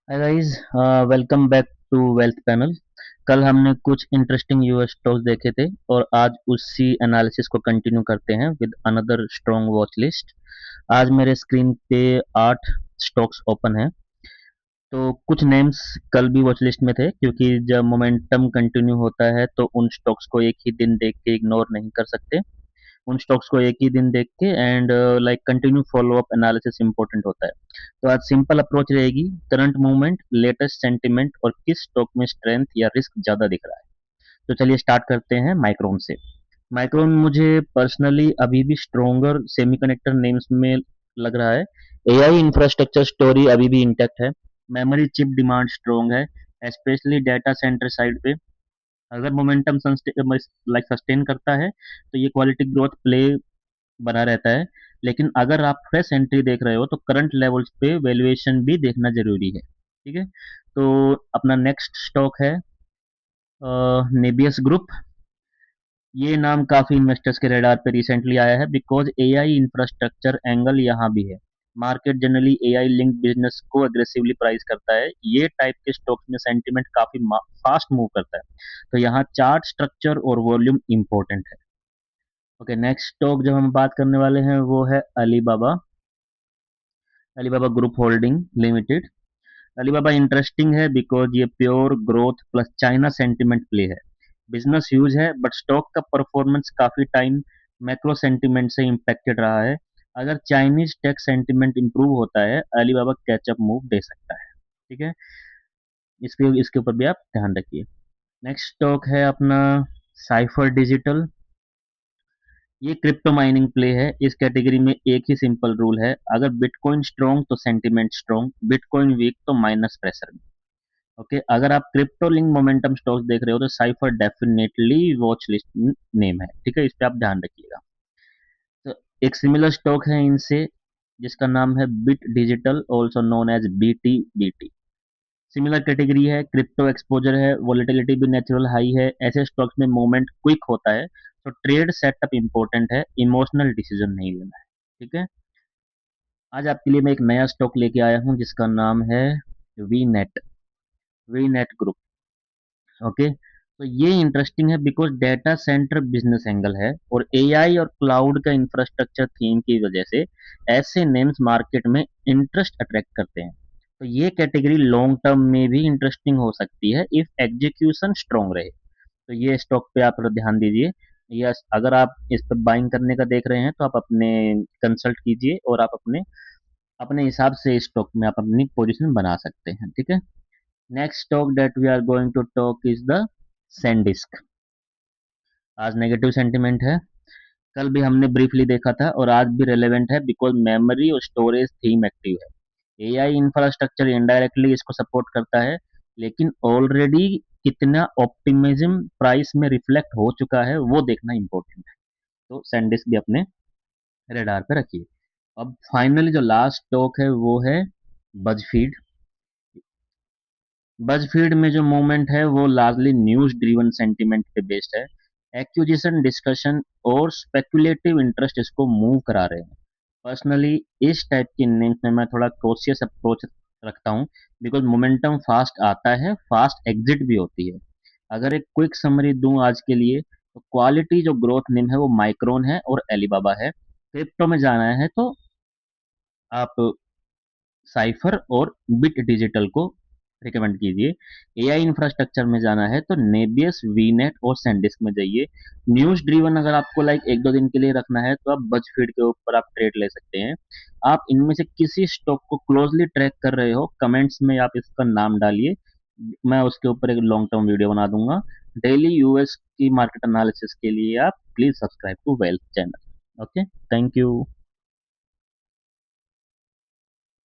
Hi guys, welcome back to Wealth Panel. कल हमने कुछ इंटरेस्टिंग यूएस स्टॉक्स देखे थे और आज उसी एनालिसिस को कंटिन्यू करते हैं with another strong watch list. आज मेरे स्क्रीन पे 8 स्टॉक्स ओपन हैं। तो कुछ नेम्स कल भी वॉच लिस्ट में थे, क्योंकि जब मोमेंटम कंटिन्यू होता है तो उन स्टॉक्स को एक ही दिन देख के इग्नोर नहीं कर सकते। उन स्टॉक्स को एक ही दिन देख के and like continue follow up analysis important होता है। तो आज सिंपल अप्रोच रहेगी, करंट मूवमेंट, लेटेस्ट सेंटिमेंट और किस स्टॉक में स्ट्रेंथ या रिस्क ज्यादा दिख रहा है। तो चलिए स्टार्ट करते हैं माइक्रोन से। माइक्रोन मुझे पर्सनली अभी भी स्ट्रोंगर सेमीकंडक्टर नेम्स में लग रहा है। एआई इंफ्रास्ट्रक्चर स्टोरी अभी भी इंटैक्ट है। मेमोरी चिप डिमांड स्ट्रोंग है, स्पेशली डाटा सेंटर साइड पे। अगर मोमेंटम लाइक सस्टेन करता है तो ये क्वालिटी ग्रोथ प्ले बना रहता है। लेकिन अगर आप फ्रेश एंट्री देख रहे हो तो करंट लेवल्स पे वैल्यूएशन भी देखना जरूरी है। ठीक है। तो अपना नेक्स्ट स्टॉक है नेबियस ग्रुप। ये नाम काफी इन्वेस्टर्स के रेडार पे रिसेंटली आया है बिकॉज एआई इंफ्रास्ट्रक्चर एंगल यहाँ भी है। Market generally AI link business को अग्रेसिवली प्राइस करता है। ये टाइप के स्टॉक्स में सेंटिमेंट काफी फास्ट मूव करता है। तो यहाँ चार्ट स्ट्रक्चर और वॉल्यूम इंपॉर्टेंट है। ओके, नेक्स्ट स्टॉक जो हम बात करने वाले हैं वो है Alibaba. Alibaba group holding limited. Alibaba interesting है बिकॉज ये pure growth plus China sentiment play है। बिजनेस ह्यूज है बट स्टॉक का परफॉर्मेंस काफी टाइम मैक्रो सेंटिमेंट से इम्पेक्टेड रहा है। अगर चाइनीज टेक सेंटिमेंट इंप्रूव होता है अलीबाबा कैचअप मूव दे सकता है। ठीक है, इसके इसके ऊपर भी आप ध्यान रखिए। नेक्स्ट स्टॉक है अपना साइफर डिजिटल। ये क्रिप्टो माइनिंग प्ले है। इस कैटेगरी में एक ही सिंपल रूल है, अगर बिटकॉइन स्ट्रॉन्ग तो सेंटिमेंट स्ट्रॉन्ग, बिटकॉइन वीक तो माइनस प्रेशर में। ओके, अगर आप क्रिप्टो लिंक मोमेंटम स्टॉक्स देख रहे हो तो cipher definitely watch list name है। ठीक है, इस पे आप ध्यान रखिएगा। तो एक सिमिलर स्टॉक है इनसे जिसका नाम है Bit Digital, also known as BTBT। Similar category है, क्रिप्टो एक्सपोजर है, वॉलेटिलिटी भी नेचुरल हाई है। ऐसे स्टॉक्स में मूवमेंट क्विक होता है तो ट्रेड सेटअप इंपॉर्टेंट है, इमोशनल डिसीजन नहीं लेना है। ठीक है। आज आपके लिए मैं एक नया स्टॉक लेके आया हूँ जिसका नाम है V net. V knit group. Okay, तो ये इंटरेस्टिंग है because data centre business angle है और एआई और क्लाउड का इंफ्रास्ट्रक्चर थीम की वजह से ऐसे नेम्स मार्केट में इंटरेस्ट अट्रैक्ट करते हैं। तो ये कैटेगरी लॉन्ग टर्म में भी इंटरेस्टिंग हो सकती है इफ एग्जीक्यूशन स्ट्रांग रहे। तो ये स्टॉक पे आप ध्यान दीजिए। यस, अगर आप इस पर बाइंग करने का देख रहे हैं तो आप अपने कंसल्ट कीजिए और आप अपने अपने हिसाब से इस स्टॉक में आप अपनी पोजीशन बना सकते हैं। ठीक है। Next stock that we are going to talk is the SanDisk. आज नेगेटिव सेंटिमेंट है। कल भी हमने ब्रीफली देखा था और आज भी रेलेवेंट है बिकॉज मेमोरी और स्टोरेज थीम एक्टिव है। एआई इंफ्रास्ट्रक्चर इनडायरेक्टली इसको सपोर्ट करता है, लेकिन ऑलरेडी कितना ऑप्टिमिज्म प्राइस में रिफ्लेक्ट हो चुका है वो देखना इंपॉर्टेंट है। तो सैनडिस्क भी अपने रेडार पे रखिए। अब फाइनली जो लास्ट स्टॉक है वो है बजफीड। बजफीड में जो मूवमेंट है वो लार्जली न्यूज ड्रिवन सेंटिमेंट पे बेस्ड है। एक्विजिशन डिस्कशन और स्पेकुलेटिव इंटरेस्ट इसको मूव करा रहे हैं। पर्सनली इस टाइप की नेम्स में मैं थोड़ा कोशियस अप्रोच रखता हूँ बिकॉज मोमेंटम फास्ट आता है, फास्ट एग्जिट भी होती है। अगर एक क्विक समरी दूं आज के लिए तो क्वालिटी जो ग्रोथ नेम है वो माइक्रोन है और एलिबाबा है। क्रिप्टो में जाना है तो आप साइफर और बिट डिजिटल को रिकमेंड कीजिए। एआई इंफ्रास्ट्रक्चर में जाना है तो नेबियस, वीनेट और सैनडिस्क में जाइए। न्यूज ड्रीवन अगर आपको लाइक एक दो दिन के लिए रखना है तो आप बजफीड के ऊपर आप ट्रेड ले सकते हैं। आप इनमें से किसी स्टॉक को क्लोजली ट्रैक कर रहे हो, कमेंट्स में आप इसका नाम डालिए। मैं उसके ऊपर एक लॉन्ग टर्म वीडियो बना दूंगा। डेली यूएस की मार्केट एनालिसिस के लिए आप please subscribe to Wealth channel. Okay, thank you.